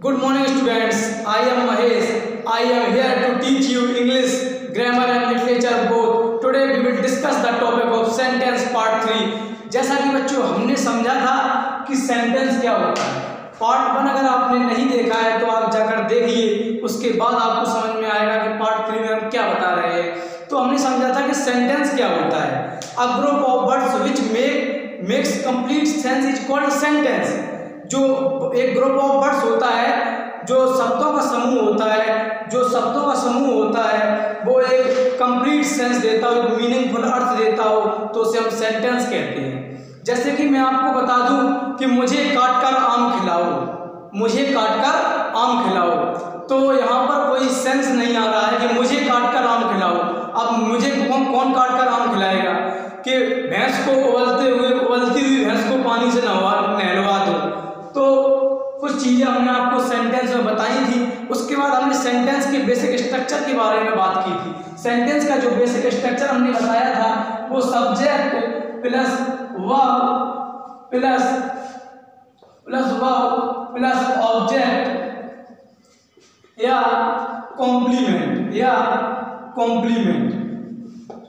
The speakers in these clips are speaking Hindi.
Good morning students, I am Mahesh. I am here to teach you English, grammar and literature both. Today we will discuss the topic of sentence part 3. जैसा कि बच्चों हमने समझा था कि सेंटेंस क्या होता है। पार्ट 1 अगर आपने नहीं देखा है तो आप जाकर देखिए, उसके बाद आपको समझ में आएगा कि पार्ट 3 में हम क्या बता रहे हैं। तो हमने समझा था कि सेंटेंस क्या होता है। A group of words which makes complete sense is called sentence. जो एक ग्रुप ऑफ वर्ड्स होता है, जो शब्दों का समूह होता है, वो एक कंप्लीट सेंस देता हो, एक मीनिंगफुल अर्थ देता हो, तो उसे हम सेंटेंस कहते हैं। जैसे कि मैं आपको बता दूं कि मुझे काटकर आम खिलाओ, तो यहाँ पर कोई सेंस नहीं आ रहा है कि मुझे काटकर आम खिलाओ। अब मुझे कौन काटकर आम खिलाएगा? कि भैंस को उबलती हुई भैंस को पानी से नहलवा दो। तो कुछ चीज़ें हमने आपको सेंटेंस में बताई थी। उसके बाद हमने सेंटेंस के बेसिक स्ट्रक्चर के बारे में बात की थी। सेंटेंस का जो बेसिक स्ट्रक्चर हमने बताया था वो subject plus verb plus object या कॉम्प्लीमेंट।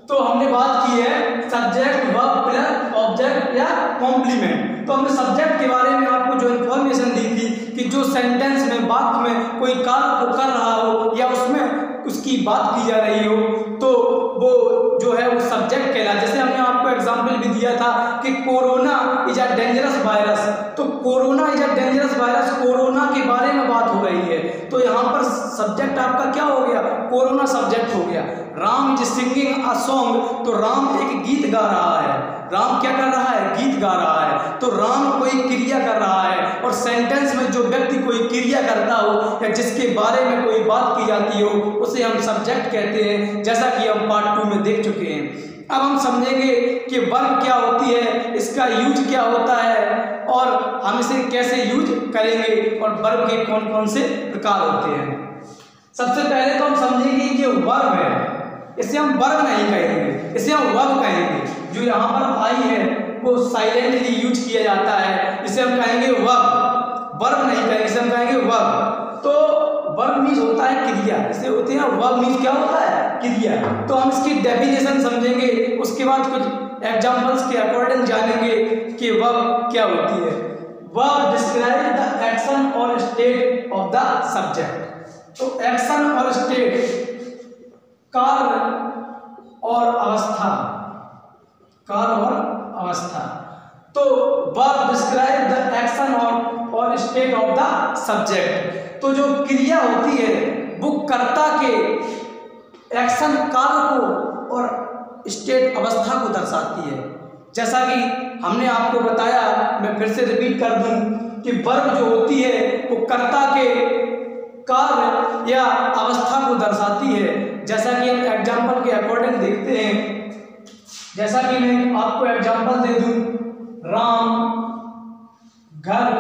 तो हमने बात की है सब्जेक्ट, वर्ब प्लस ऑब्जेक्ट या कॉम्प्लीमेंट। तो हमने सब्जेक्ट के बारे में आपको जो इन्फॉर्मेशन दी थी कि जो सेंटेंस में वाक्य में कोई कार्य को कर रहा हो या उसमें उसकी बात की जा रही हो, तो वो जो है वो सब्जेक्ट कहलाता है। जैसे हमने आपको एग्जांपल भी दिया था कि corona is a dangerous virus. तो corona is a dangerous virus, corona के बारे में बात हो रही है, तो यहाँ पर सब्जेक्ट आपका क्या हो गया? कोरोना सब्जेक्ट हो गया। Ram is singing a song, तो राम एक गीत गा रहा है। राम क्या कर रहा है? गीत गा रहा है। तो राम कोई क्रिया कर रहा है, और सेंटेंस में जो व्यक्ति कोई क्रिया करता हो या जिसके बारे में कोई बात की जाती हो उसे हम सब्जेक्ट कहते हैं, जैसा कि हम पार्ट 2 में देख चुके हैं। अब हम समझेंगे कि वर्ब क्या होती है, इसका यूज क्या होता है और हम इसे कैसे यूज करेंगे और वर्ब के कौन कौन से प्रकार होते हैं। सबसे पहले तो हम समझेंगे कि वर्ब है, इसे हम वर्ब नहीं कहेंगे, इसे हम वर्ब कहेंगे। जो यहाँ पर आई है वो साइलेंटली यूज किया जाता है, इसे हम कहेंगे वर्ब नहीं कहेंगे, इसे हम कहेंगे वर्ब। तो वर्ब मीन्स होता है क्रिया, इसे होते हैं वर्ब मीन्स क्या होता है? क्रिया। तो हम इसकी डेफिनेशन समझेंगे, उसके बाद कुछ एग्जांपल्स के अकॉर्डिंग जानेंगे कि वर्ब क्या होती है। वर्ब डिस्क्राइब द एक्शन और स्टेट ऑफ द सब्जेक्ट। तो एक्शन और स्टेट, कार्य और अवस्था। तो वर्ब डिस्क्राइब द एक्शन और स्टेट ऑफ द सब्जेक्ट। तो जो क्रिया होती है वो कर्ता के एक्शन, कार्य को और स्टेट, अवस्था को दर्शाती है। जैसा कि हमने आपको बताया, मैं फिर से रिपीट कर दूं कि वर्ब जो होती है वो कर्ता के कार्य या अवस्था को दर्शाती है। जैसा कि हम एग्जाम्पल के अकॉर्डिंग देखते हैं, जैसा कि मैं आपको एग्जाम्पल दे दूं, राम घर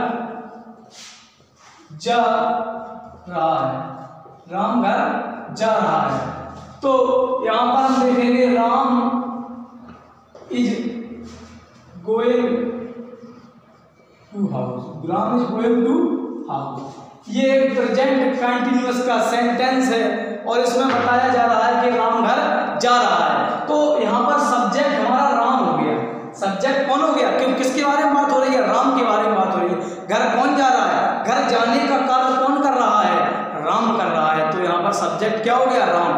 जा रहा है। तो यहां पर हम देखेंगे Ram is going to house. ये एक प्रेजेंट कंटिन्यूअस का सेंटेंस है और इसमें बताया जा रहा है कि राम घर जा रहा है। तो यहाँ पर सब्जेक्ट हमारा राम हो गया। सब्जेक्ट कौन हो गया? क्यों, किसके बारे में बात हो रही है? राम के बारे में बात हो रही है। घर कौन जा रहा है? घर जाने का कार्य कौन कर रहा है? राम कर रहा है। तो यहाँ पर सब्जेक्ट क्या हो गया? राम।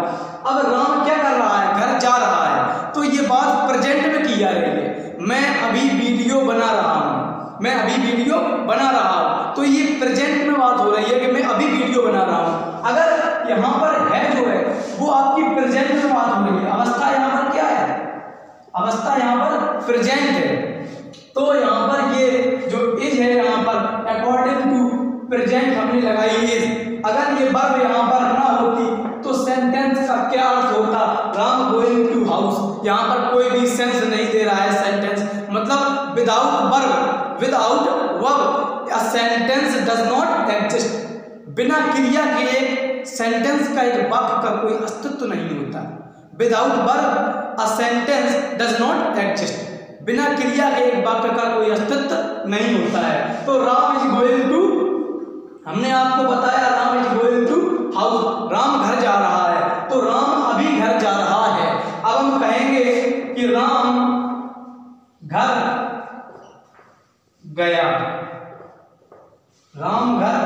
अब राम क्या कर रहा है? घर जा रहा है। तो ये बात प्रेजेंट में की जा रही है। मैं अभी वीडियो बना रहा हूँ। तो ये प्रेजेंट में बात हो रही है कि मैं अभी वीडियो बना रहा हूँ। अगर यहाँ पर है जो है वो आपकी प्रेजेंट में बात हो रही है। अवस्था यहाँ पर क्या है? अवस्था यहाँ पर प्रेजेंट है। तो यहाँ पर ये जो इज है यहाँ पर अकॉर्डिंग टू प्रेजेंट हमने लगाई इज। अगर ये वर्ब यहाँ पर ना होती तो सेंटेंस का क्या अर्थ होता? Ram going to house. यहाँ पर कोई भी सेंस नहीं दे रहा है सेंटेंस, मतलब without verb a sentence does not exist। बिना क्रिया के एक सेंटेंस का, एक वाक्य का कोई अस्तित्व नहीं होता। Without verb a sentence does not exist। बिना क्रिया के एक वाक्य का कोई अस्तित्व नहीं होता है। तो राम इज गोइंग टू हमने आपको बताया Ram is going to house, Ram घर जा रहा है, तो राम अभी घर जा रहा है। अब हम कहेंगे कि राम घर गया, राम घर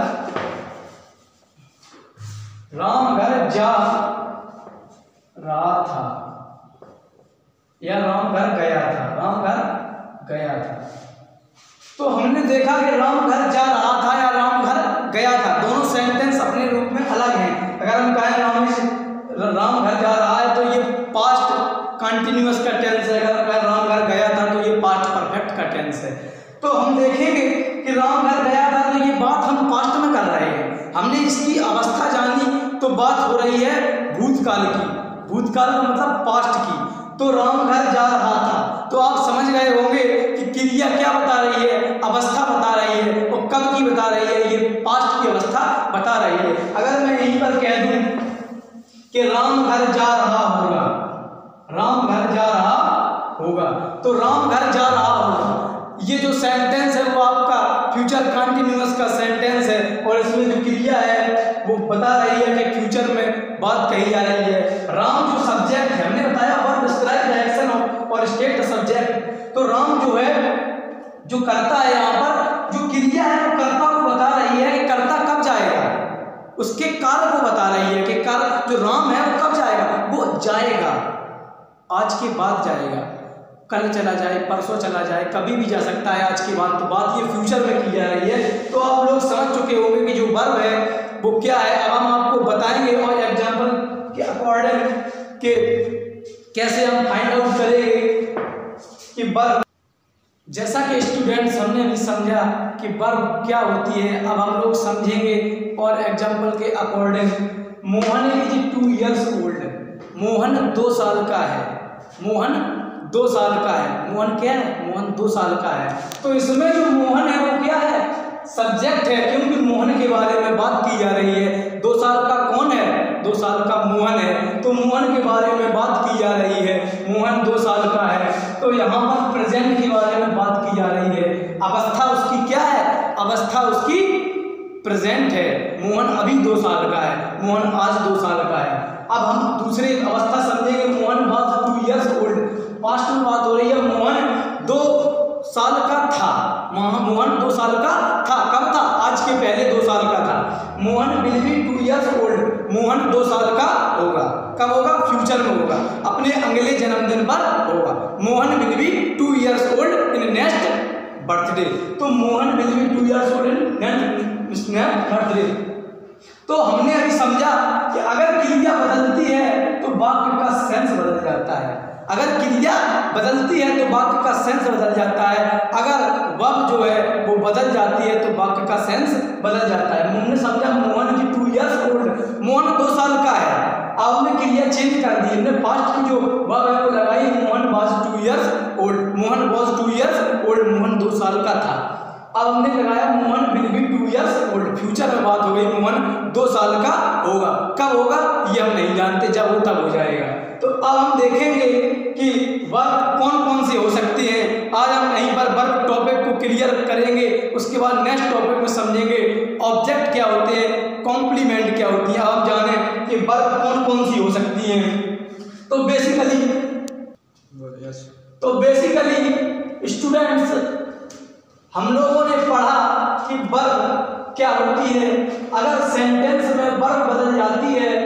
जा रहा था, या राम घर गया था, राम घर गया था। तो हमने देखा कि राम घर जा रहा था या राम घर गया था, दोनों सेंटेंस अपने रूप में अलग हैं। अगर हम कहें राम घर जा रहा है तो ये पास्ट कंटिन्यूअस का टेंस है, अगर कहें राम घर गया था तो ये पास्ट परफेक्ट का टेंस है। तो हम देखेंगे कि राम घर गया था तो ये बात हम पास्ट में कर रहे हैं, हमने इसकी अवस्था जानी तो बात हो रही है भूतकाल की, भूतकाल का मतलब पास्ट की। तो राम घर जा रहा था, तो आप समझ गए होंगे कि क्रिया क्या बता रही है, अवस्था बता रही है, और कब की बता रही है, ये पास्ट की अवस्था बता रही है। अगर मैं यहीं पर कह दूं कि राम घर जा रहा होगा, राम घर जा रहा होगा, तो राम घर जा रहा होगा, ये जो सेंटेंस है वो आपका फ्यूचर कंटिन्यूअस का सेंटेंस है, और इसमें जो क्रिया है वो बता रही है कि फ्यूचर में बात कही जा रही है। राम जो सब्जेक्ट है, हमने बताया वर्ब डिस्क्राइब द एक्शन और स्टेट द सब्जेक्ट, तो राम जो है जो करता है, यहाँ पर जो क्रिया है वो कर्ता को बता रही है कि कर्ता कब जाएगा, उसके कार्य को बता रही है कि कार्य जो राम है वो कब जाएगा, वो जाएगा, आज के बाद जाएगा, कल चला जाए, परसों चला जाए, कभी भी जा सकता है आज के बाद, तो बात ये फ्यूचर में की जा रही है। तो आप लोग समझ चुके होंगे कि जो वर्ब है वो क्या है। अब हम आपको बताएंगे और एग्जाम्पल के अकॉर्डिंग कि कैसे हम फाइंड आउट करेंगे कि वर्ब, जैसा कि स्टूडेंट्स हमने अभी समझा कि वर्ब क्या होती है, अब हम लोग समझेंगे और एग्जाम्पल के according. Mohan is 2 years old, Mohan 2 साल का है, मोहन 2 साल का है, मोहन क्या है, मोहन 2 साल का है। तो इसमें जो मोहन है वो क्या है, सब्जेक्ट है, क्योंकि मोहन के बारे में बात की जा रही है। 2 साल का कौन है, 2 साल का मोहन है, तो मोहन के बारे में बात की जा रही है, मोहन 2 साल का है, तो यहाँ पर प्रेजेंट के बारे में बात की जा रही है। अवस्था उसकी क्या है, अवस्था उसकी प्रेजेंट है, मोहन अभी 2 साल का है, मोहन आज 2 साल का है। अब हम दूसरी अवस्था समझेंगे, Mohan was 2 years old, past में बात हो रही है, मोहन 2 साल का था, मोहन 2 साल का था, कब था, आज के पहले 2 साल का था। Mohan will be 2 years old, Mohan 2 साल का होगा, कब होगा, फ्यूचर में होगा, अपने अगले जन्मदिन पर होगा। Mohan will be 2 years old in next birthday, तो Mohan will be 2 years old in next birthday. तो हमने अभी समझा कि अगर क्रिया बदलती है तो वाक्य का सेंस बदल जाता है, अगर क्रिया बदलती है तो वाक्य का सेंस बदल जाता है, अगर वर्ब जो है वो बदल जाती है तो वाक्य का सेंस बदल जाता है। हमने समझा मोहन की 2 years old, मोहन 2 साल का है, अब हमने क्रिया चेंज कर दी, हमने पास्ट की जो वर्ब है वो लगाई, Mohan was 2 years old, Mohan was 2 years old, Mohan 2 साल का था। अब हमने लगाया Mohan will be 2 years old, future में बात हो गई, मोहन 2 साल का होगा, कब होगा ये हम नहीं जानते, जब हो तब हो जाएगा। तो अब हम देखेंगे कि वर्ब कौन कौन सी हो सकती हैं। आज हम यहीं पर वर्ब टॉपिक को क्लियर करेंगे, उसके बाद नेक्स्ट टॉपिक में समझेंगे ऑब्जेक्ट क्या होते हैं, कॉम्प्लीमेंट क्या होती है। आप जानें कि वर्ब कौन कौन सी हो सकती हैं। तो बेसिकली स्टूडेंट्स, हम लोगों ने पढ़ा कि वर्ब क्या होती है। अगर सेंटेंस में वर्ब बदल जाती है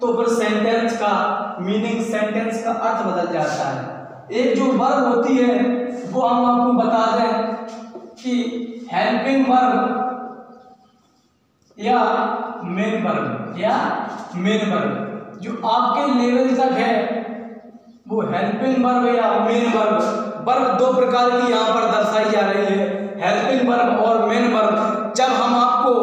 तो फिर सेंटेंस का मीनिंग, सेंटेंस का अर्थ बदल जाता है। एक जो वर्ब होती है वो हम आपको बता दें कि हेल्पिंग वर्ब या मेन वर्ब, जो आपके लेवल तक है वो हेल्पिंग वर्ब या मेन वर्ब। वर्ब 2 प्रकार की यहाँ पर दर्शाई जा रही है, हेल्पिंग वर्ब और मेन वर्ब। जब हम आपको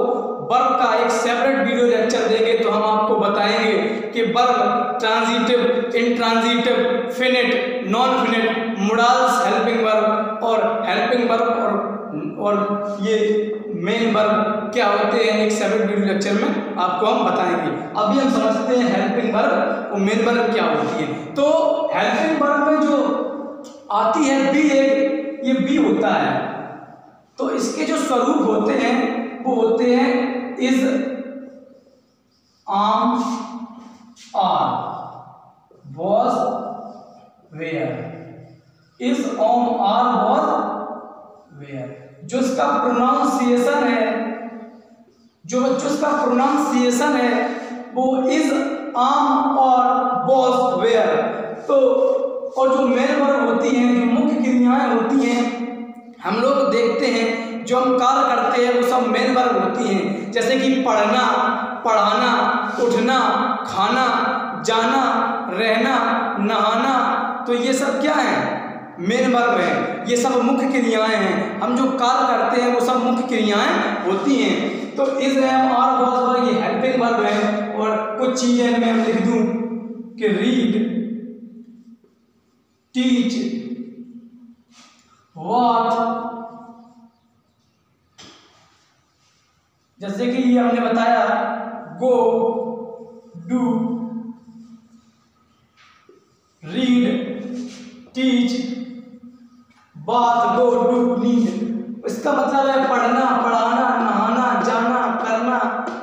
वर्ब का एक सेपरेट वीडियो लेक्चर देंगे तो हम आपको बताएंगे कि verb transitive, intransitive, finite, non finite, modals helping verb और हेल्पिंग वर्ब और ये मेन वर्ब क्या होते हैं, एक सेपरेट वीडियो लेक्चर में आपको हम बताएंगे। अभी हम समझते हैं हेल्पिंग वर्ब और मेन वर्ब क्या होती है। तो हेल्पिंग वर्ब में जो आती है बी, ये बी होता है, तो इसके जो स्वरूप होते हैं वो होते हैं is am are was were, is am are was were. जो इसका प्रोनाउंसिएशन है, जो बच्चों इसका प्रोनाउंसिएशन है वो इज आर्म और वॉज वेयर। तो और जो मेन वर्ब होती हैं, जो मुख्य क्रियाएं होती हैं, हम लोग देखते हैं जो हम कार्य करते हैं वो सब मेन वर्ब होती हैं। जैसे कि पढ़ना, पढ़ाना, उठना, खाना, जाना, रहना, नहाना, तो ये सब क्या है? मेन वर्ब है। ये सब मुख्य क्रियाएं हैं। हम जो कार्य करते हैं वो सब मुख्य क्रियाएं होती हैं। तो is am are was were ये हेल्पिंग वर्ब है। और कुछ चीजें मैं लिख दूं कि रीड, टीच, वॉच, जैसे कि ये हमने बताया गो, डू, रीड, टीच, बात, गो, डू, नीड। इसका मतलब है पढ़ना, पढ़ाना, नहाना, जाना, करना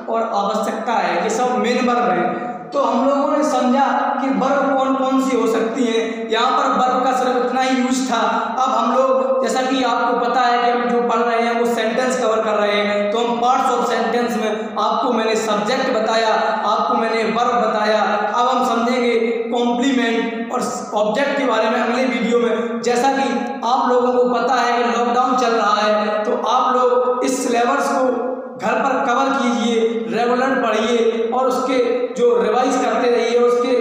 और आवश्यकता है। ये सब मेन वर्ब है। तो हम लोगों ने समझा कि वर्ब कौन कौन सी हो सकती हैं। यहाँ पर वर्ब का सिर्फ इतना ही यूज था। अब हम लोग, जैसा कि आपको पता है कि हम जो पढ़ रहे हैं वो सेंटेंस कवर कर रहे हैं, तो हम पार्ट्स ऑफ सेंटेंस में आपको मैंने सब्जेक्ट बताया, आपको मैंने वर्ब बताया। अब हम समझेंगे कॉम्प्लीमेंट और ऑब्जेक्ट के बारे में अगले वीडियो में। जैसा कि आप लोगों को पता है कि लॉकडाउन चल रहा है, तो आप लोग इस सिलेबस को घर पर कवर कीजिए, रेगुलर पढ़िए और उसके जो रिवाइज करते रहिए। उसके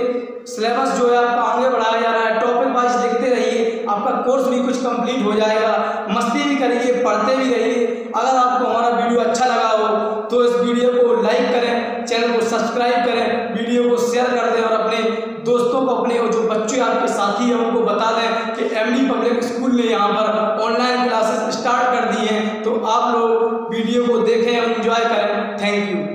सिलेबस जो है आपका आगे बढ़ाया जा रहा है, टॉपिक वाइज लिखते रहिए, आपका कोर्स भी कुछ कंप्लीट हो जाएगा। मस्ती भी करिए, पढ़ते भी रहिए। अगर आपको हमारा वीडियो अच्छा लगा हो तो इस वीडियो को लाइक करें, चैनल को सब्सक्राइब करें, वीडियो को शेयर कर दें और अपने दोस्तों को, अपने जो बच्चे आपके साथी हैं उनको बता दें कि एमडी पब्लिक स्कूल ने यहाँ पर ऑनलाइन क्लासेस स्टार्ट कर दी हैं। तो आप लोग वीडियो को देखें और एंजॉय करें। Thank you.